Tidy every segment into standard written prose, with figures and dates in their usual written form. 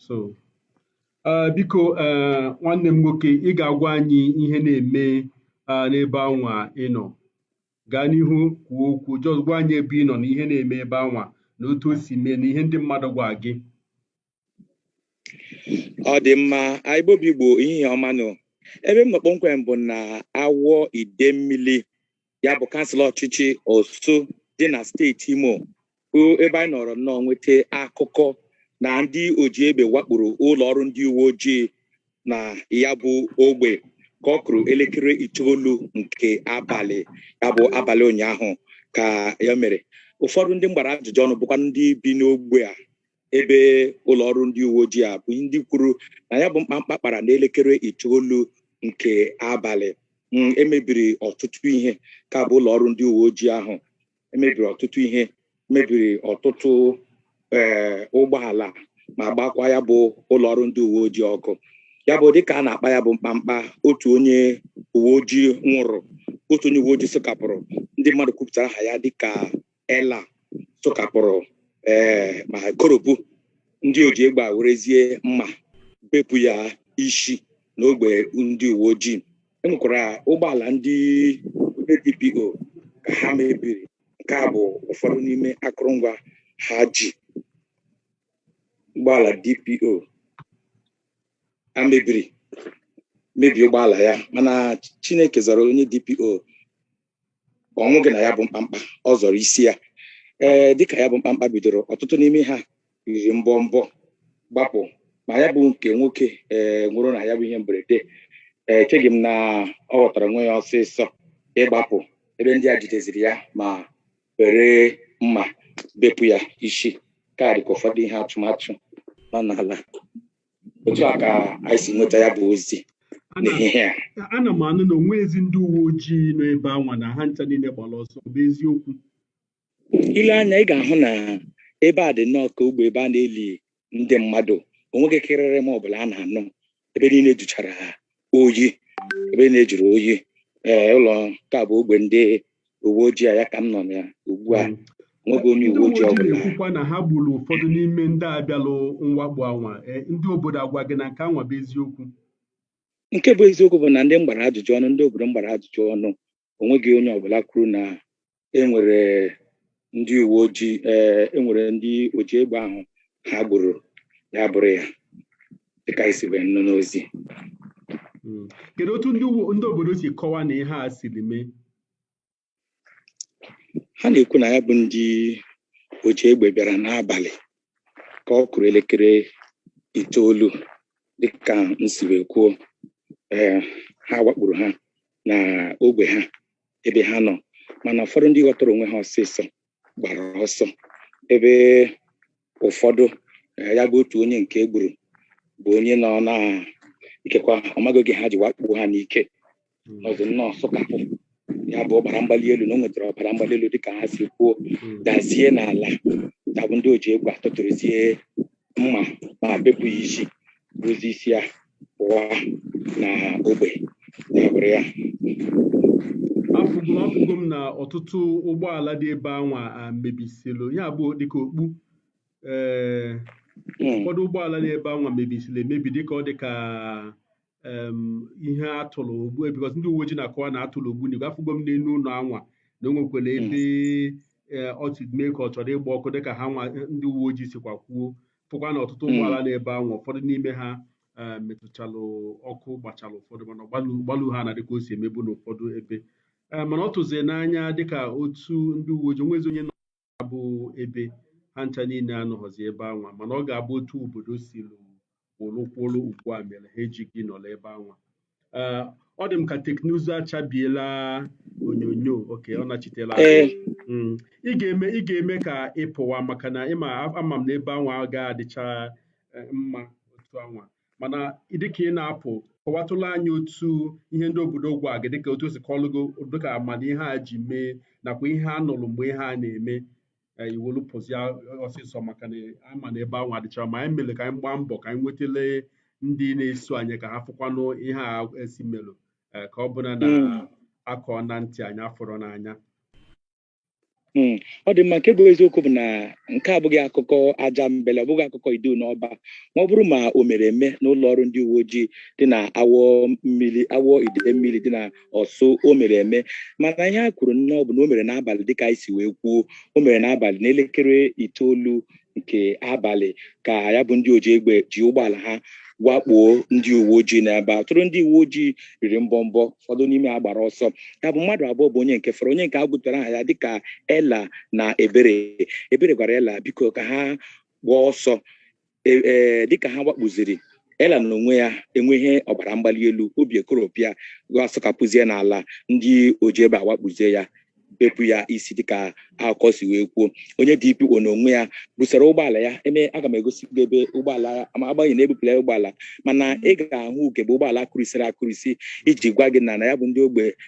so biko nwanne m nwoke ị ga-agwa anyị ihe na-eme n'ebe anwa ị nọ gaa n'ihu kwuo okwu just gwa anyị ebe ị nọ na ihe na-eme ebe anwa na otu o si mee na ihe ndị mmadụ gwa gị. Ọ dị mma Igbo ihe ọma nọ ebe m nọ kpọmkwem bụ na Awo-Idemili ya bụ kansụl ọchịchị Orsu dị na steeti Imo ebe anyị nọrọ nnọọ nweta akụkọ na ndị oji egbe wakporo ụlọ ọrụ ndị uwe ojii na ya bụ ogbe ka ọ kụrụ elekere 9 nke abalị ya bụ abalị ụnyaahụ ka ya mere ụfọdụ ndị mgbara ajụjụ ọnụ bụkwa ndị bi n'ogbe a ebe ụlọ ọrụ ndị uwe ojii a bụ ndị kwuru na ya bụ mkpamkpa kpara n'elekere 9 nke abalị emebiri ọtụtụ ihe ka bụ ụlọ ọrụ ndị uwe ojii ahụ emebiri ọtụtụ ihe mebiri ọtụtụ ụgbọala ma gbakwa ya bụ ụlọ ọrụ ndị uwe ojii ọkụ ya bụ dịka a na-akpa ya bụ mkpamkpa otu onye uwe ojii nwụrụ otu onye uwe ojii sụkapụrụ ndị mmadụ kwupụtara aha ya dịka Ela sụkapụrụ ma koropu ndị oji egbe werezie mma bepụ ya isi n'ogbe ndị uwe ojii enwekwara ụgbọala ndị DPO ka ha mebiri nke a bụ ụfọdụ n'ime akụrụngwa ha ji ụgbọala DPO a mebiri ụgbọala ya mana Chineke zọrọ onye DPO ọnwụghị na ya bụ mkpamkpa ọ zọrọ isi ya dịka ya bụ mkpamkpa bidoro ọtụtụ n'ime ha riri mbọ gbapụ ma ya bụ nke nwoke nwụrụ na ya bụ ihe mberede echeghị m na ọ ghọtara onwe ya ọsịsọ ịgbapụ ebe ndị a jideziri ya ma were mma bepụ ya isi ka dịka ụfọdụ ihe atụmatụ nọ n'ala otu a ka anyị si nweta ya bụ ozi n'ehihie a. Ana m anụ na onwe ezi ndị uwe ojii nọ ebe anwa na ha ncha niile gbara ọsọ bụ eziokwu. Ile anya ị ga-ahụ na ebe a dị nnọọ ka ogbe ebe a na-eli ndị mmadụ onweghị kịrịrị ma ọbụla a na-anụ ebe niile juchara oyi ebe na-ejuru oyi ụlọ nke a bụ ogbe ndị uwe ojii ya ka m nọ na ugbu a nweghị onye uwe ojii ọbụla na-ekwukwa na ha gburu ụfọdụ n'ime ndị abịalụ mwakpo anwa ndị obodo agwa gị na nke anwa bụ eziokwu. Nke bụ eziokwu bụ na ndị mgbara ajụjụ ọnụ ndị obodo mgbara ajụjụ ọnụ onweghị onye ọbụla kwuru na enwere ndị uwe ojii enwere ndị oji egbe ahụ ha gburu ya bụrụ ya dịka isi wee nọ n'ozi. Kedu otu ndị obodo si kọwaa na ihe a siri mee? Ha na-ekwu na ya bụ ndị oji egbe bịara n'abalị ka ọ kụrụ elekere 9 dịka nsi wee kwuo ha wakporo ha na ogbe ha ebe ha nọ mana ụfọdụ ndị ghọtara onwe ha ọsịsọ gbara ọsọ ebe ụfọdụ ya bụ otu onye nke egburu bụ onye nọ na ikekwa ọmaghị oge ha ji wakpo ha n'ike ọzọ nnọọ sụkapụ ya bụ ọbara mgbali elu na o nwetara ọbara mgbali elu dịka ha si kwuo dazie n'ala ya bụ ndị oji egbe atụtụrụzie mma ma bepụ ya isi bụzi isi ya pụọ na ogbe ya bụrụ ya. Afụgo m na ọtụtụ ụgbọala dị ebe anwa mebisilo ya bụ dịka okpu ụfọdụ ụgbọala dị ebe anwa mebisilo emebi dịka ọ dịka ihe atụrụ ogbu because ndị uwe ojii na-akọwa na atụrụ ogbu n'igwe. Afụgo m n'elu ụlọ anwa na o nwekwara ebe mee ka ọ chọrọ ịgba ọkụ dịka ha nwa ndị uwe ojii sikwa kwuo fụkwa na ọtụtụ ụgbọala dị ebe anwa ụfọdụ n'ime ha metụchalụ ọkụ gbachalụ ụfọdụ mana gbalụ ha na dịka o si emebu n'ụfọdụ ebe mana ọ tụzie n'anya dịka otu ndị uwe ojii onwezi onye na-abụ ebe ha ncha niile anọghọzi ebe anwa mana ọ ga-abụ otu obodo si kwụrụ ugbu a mere ha ejighị nọrọ ebe anwa. Ọ dị m ka teknụzụ achabiela onyonyo oke ọ nachitela ị ga-eme ka ị pụwa maka na ama m na ebe anwa agaghị adịcha mma otu anwa mana dịka ị na-apụ kọwatụla anyị otu ihe ndị obodo gwa gị dịka otu o si kọlụgo dịka amamihe a ji mee nakwa ihe a nụrụ mgbe ihe a na-eme iwolu pụzi ọsịsọ maka na ama na ebe anwa adịchara ma anyị mere ka anyị gbaa mbọ ka anyị nwetele ndị na-eso anyị ka ha fụkwanụ ihe a esi melụ ka ọ bụla na akọ na ntị anyị afọrọ n'anya. ọ dị mma. Nke bụ eziokwu bụ na nke abụghị akụkọ aja mbele, ọ bụghị akụkọ idu n'ọba. Ma ọ bụrụ ma o mere eme n'ụlọ ọrụ ndị uwe ojii dị na Awo-Idemili dị na Orsu, o mere eme. Mana ihe a kwuru nnọọ bụ na o mere n'abalị dịka anyị si wee kwuo. O mere n'abalị n'elekere 9 nke abalị ka ya bụ ndị oji egbe ji ụgbọala ha wakpo ndị uwe ojii n'ebe a. Ọtụtụ ndị uwe ojii riri mbọmbọ, ụfọdụ n'ime ha gbara ọsọ. Ya bụ mmadụ abụọ bụ onye nke fọrọ, onye nke a gụtara aha ya dịka Ela na Ebere. Ebere gwara Ela biko ka ha gbaa ọsọ. Dịka ha wakpuziri, Ela na onwe ya enweghị ọbara mgbali elu, obi ekoropịa ga-asọkapụzie n'ala. Ndị oji egbe awakpuzie ya, bepụ ya isi dịka akụkọ si wee kwuo. Onye DPO na onwe ya busara ụgbọala ya. Aga m egosi gị ebe ụgbọala ya, ma agbanyeghị na ebupụla ya ụgbọala, mana ị ga-ahụ ugegbe ụgbọala akụrisiri akụrisi iji gwa gị na ya bụ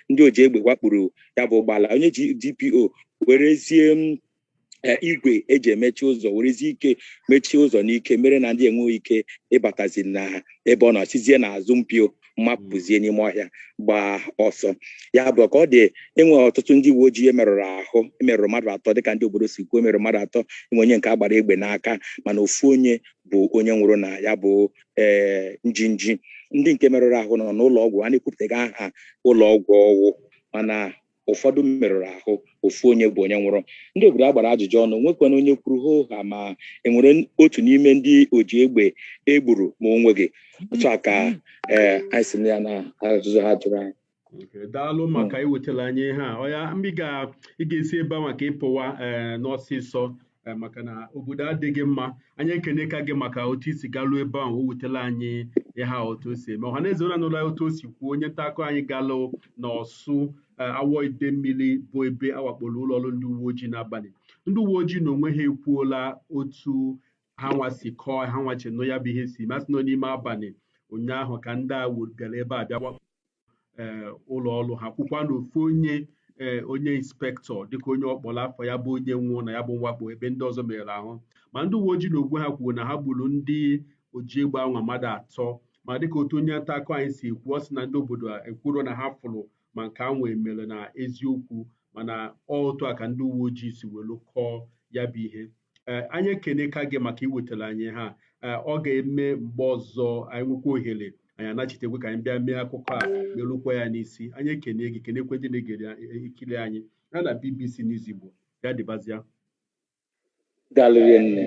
ndị oji egbe wakpuru ya bụ ụgbọala. Onye DPO werezie igwe eji emechi ụzọ, werezie ike mechie ụzọ n'ike, mere na ndị enweghị ike ịbatazi na ebe ọ nọchizie n'azụ mpio, mmapụzie n'ime ọhịa gbaa ọsọ. Ya bụ ka ọ dị, enwe ọtụtụ ndị uwe ojii emerụrụ ahụ, emerụrụ mmadụ 3 dịka ndị obodo si kwuo, emerụrụ mmadụ 3. Enwe onye nke agbara egbe n'aka, mana ofu onye bụ onye nwụrụ na ya bụ njinji. Ndị nke merụrụ ahụ nọ n'ụlọ ọgwụ. A na-ekwupụtaghị aha ụlọ ọgwụ ọwụ, mana ụfọdụ merụrụ ahụ, ofu onye bụ onye nwụrụ. Ndị obodo agbara ajụjụ ọnụ, nwekwana onye kwuru ha ma enwere otu n'ime ndị oji egbe egburu ma o nweghị. Otu a ka anyị si ya na ajụjụ ha jụrụ anyị. Daalụ maka iwetara anyị ihe a. Ọya ị ga-esi ebe a maka ịpụwa n'ọsịsọ maka na obodo adịghị mma. Anyị ekene ka gị maka otu isi galụ ebe ahụ, o wetara anyị ihe otu o si eme. Ọhaneze ụra n'ụlọ otu o si kwuo, onye nta akụkọ anyị galụ n'Orsu Awo-Idemili bụ ebe awakporo ụlọ ọrụ ndị uwe ojii n'abalị. Ndị uwe ojii na onwe ha ekwuola otu ha nwa si kọọ, ha nwa chenụ ya bụ ihe si masị nọ n'ime abalị ụnyaahụ ka ndị a bịara ebe a bịa wakpo ụlọ ọrụ ha. Kwukwa na ofu onye inspektọ dịka onye ọkpọrọ afọ ya bụ onye nwụọ na ya bụ mwakpo, ebe ndị ọzọ merere ahụ. Ma ndị uwe ojii na ogwe ha kwuru na ha gburu ndị oji egbe anwa mmadụ 3. Ma dịka otu onye nta akụkọ anyị si ekwu, ọ sị na ndị obodo ekwuro na ha fụrụ ma nke anwa emere na eziokwu, mana otu a ka ndị uwe ojii si welu kọọ ya bụ ihe. Anyị ekene ka gị maka iwetara anyị ha. Ọ ga-eme mgbe ọzọ anyị nwekwa ohere, anyị anachitekwe ka anyị bịa mee akụkọ a merụkwa ya n'isi. Anyị ekene gị, kenekwe ndị na-egere ikiri anyị na BBC News Igbo. Ya dịbazịa. Daalụ nne.